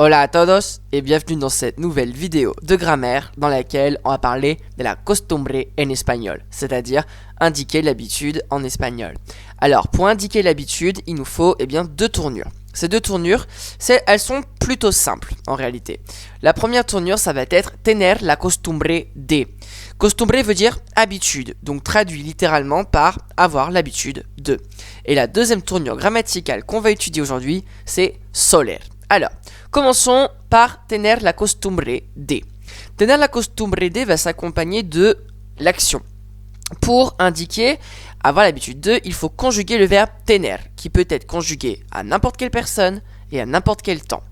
Hola a todos et bienvenue dans cette nouvelle vidéo de grammaire dans laquelle on va parler de la costumbre en espagnol, c'est-à-dire indiquer l'habitude en espagnol. Alors pour indiquer l'habitude, il nous faut deux tournures. Ces deux tournures, elles sont plutôt simples en réalité. La première tournure, ça va être tener la costumbre de. Costumbre veut dire habitude, donc traduit littéralement par avoir l'habitude de. Et la deuxième tournure grammaticale qu'on va étudier aujourd'hui, c'est soler. Alors, commençons par tener la costumbre de. Tener la costumbre de va s'accompagner de l'action. Pour indiquer avoir l'habitude de, il faut conjuguer le verbe tener, qui peut être conjugué à n'importe quelle personne et à n'importe quel temps.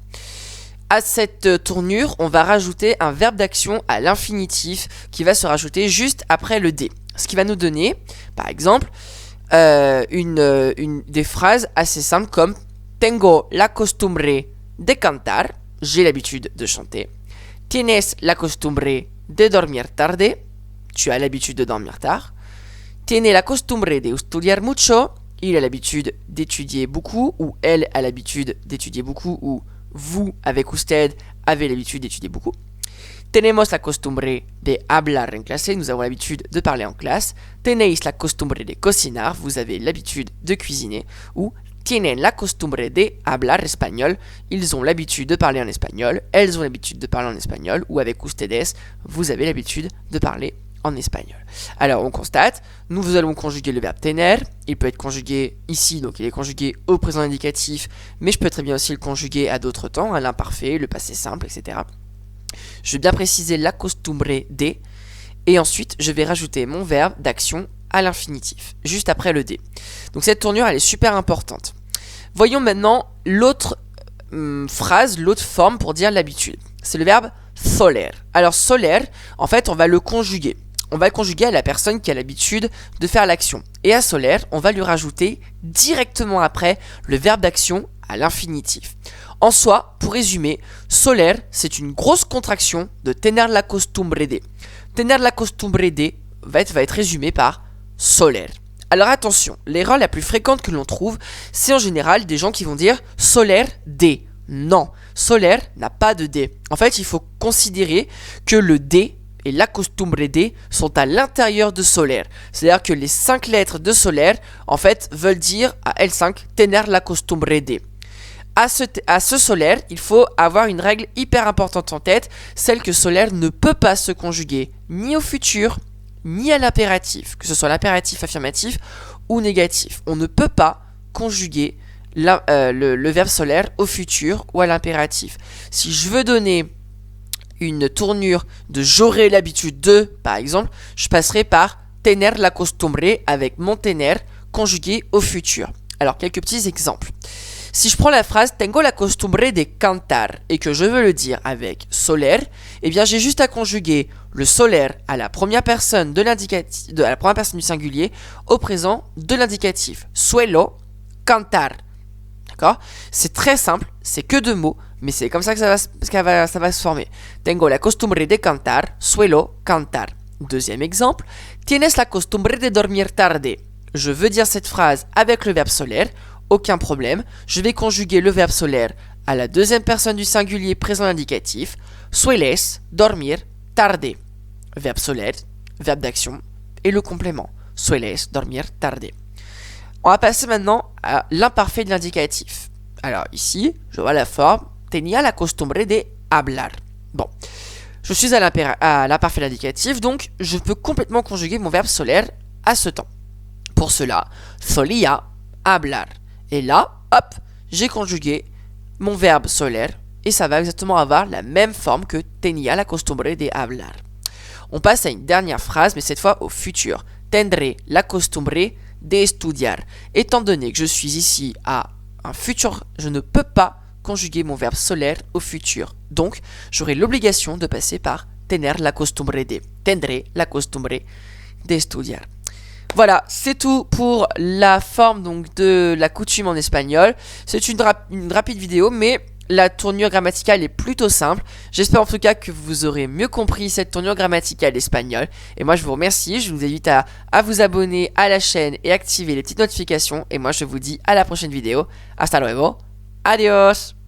À cette tournure, on va rajouter un verbe d'action à l'infinitif qui va se rajouter juste après le de. Ce qui va nous donner, par exemple, des phrases assez simples comme tengo la costumbre de cantar, j'ai l'habitude de chanter. Tienes la costumbre de dormir tarde, tu as l'habitude de dormir tard. Tiene la costumbre de estudiar mucho, il a l'habitude d'étudier beaucoup, ou elle a l'habitude d'étudier beaucoup, ou vous, avec usted, avez l'habitude d'étudier beaucoup. Tenemos la costumbre de hablar en clase, nous avons l'habitude de parler en classe. Tenéis la costumbre de cocinar, vous avez l'habitude de cuisiner. Ou tienen la costumbre de hablar espagnol, ils ont l'habitude de parler en espagnol, elles ont l'habitude de parler en espagnol, ou avec ustedes, vous avez l'habitude de parler en espagnol. Alors on constate, nous allons conjuguer le verbe tener, il peut être conjugué ici, donc il est conjugué au présent indicatif, mais je peux très bien aussi le conjuguer à d'autres temps, à l'imparfait, le passé simple, etc. Je vais bien préciser la costumbre de, et ensuite je vais rajouter mon verbe d'action à l'infinitif, juste après le de. Donc cette tournure, elle est super importante. Voyons maintenant l'autre phrase, l'autre forme pour dire l'habitude. C'est le verbe soler. Alors soler, en fait, on va le conjuguer. On va le conjuguer à la personne qui a l'habitude de faire l'action. Et à soler, on va lui rajouter directement après le verbe d'action à l'infinitif. En soi, pour résumer, soler, c'est une grosse contraction de tener la costumbre de. Tener la costumbre de va être résumé par soler. Alors attention, l'erreur la plus fréquente que l'on trouve, c'est en général des gens qui vont dire soler de. Non, soler n'a pas de de. En fait, il faut considérer que le de et la costumbre de sont à l'intérieur de soler. C'est-à-dire que les 5 lettres de soler, en fait, veulent dire à L5 tener la costumbre de. À ce soler, il faut avoir une règle hyper importante en tête, celle que soler ne peut pas se conjuguer ni au futur, ni à l'impératif, que ce soit l'impératif affirmatif ou négatif. On ne peut pas conjuguer le verbe soler au futur ou à l'impératif. Si je veux donner une tournure de j'aurai l'habitude de, par exemple, je passerai par tener la costumbre avec mon tener conjugué au futur. Alors, quelques petits exemples. Si je prends la phrase tengo la costumbre de cantar et que je veux le dire avec soler, eh bien j'ai juste à conjuguer le soler à la première personne de l'indicatif, à la première personne du singulier au présent de l'indicatif. Suelo cantar. D'accord ? C'est très simple, c'est que 2 mots, mais c'est comme ça que ça va se former. Tengo la costumbre de cantar, suelo cantar. Deuxième exemple, tienes la costumbre de dormir tarde. Je veux dire cette phrase avec le verbe soler. Aucun problème, je vais conjuguer le verbe soler à la deuxième personne du singulier présent indicatif. Sueles dormir tarde. Verbe soler, verbe d'action et le complément. Sueles dormir tarde. On va passer maintenant à l'imparfait de l'indicatif. Alors ici, je vois la forme tenía la costumbre de hablar. Bon, je suis à l'imparfait de l'indicatif, donc je peux complètement conjuguer mon verbe soler à ce temps. Pour cela, solía hablar. Et là, hop, j'ai conjugué mon verbe soler et ça va exactement avoir la même forme que tenía la costumbre de hablar. On passe à une dernière phrase, mais cette fois au futur. Tendré la costumbre de estudiar. Étant donné que je suis ici à un futur, je ne peux pas conjuguer mon verbe soler au futur. Donc, j'aurai l'obligation de passer par tener la costumbre de. Tendré la costumbre de estudiar. Voilà, c'est tout pour la forme donc de la coutume en espagnol. C'est une rapide vidéo, mais la tournure grammaticale est plutôt simple. J'espère en tout cas que vous aurez mieux compris cette tournure grammaticale espagnole. Et moi je vous remercie, je vous invite à vous abonner à la chaîne et activer les petites notifications. Et moi je vous dis à la prochaine vidéo. Hasta luego, adios.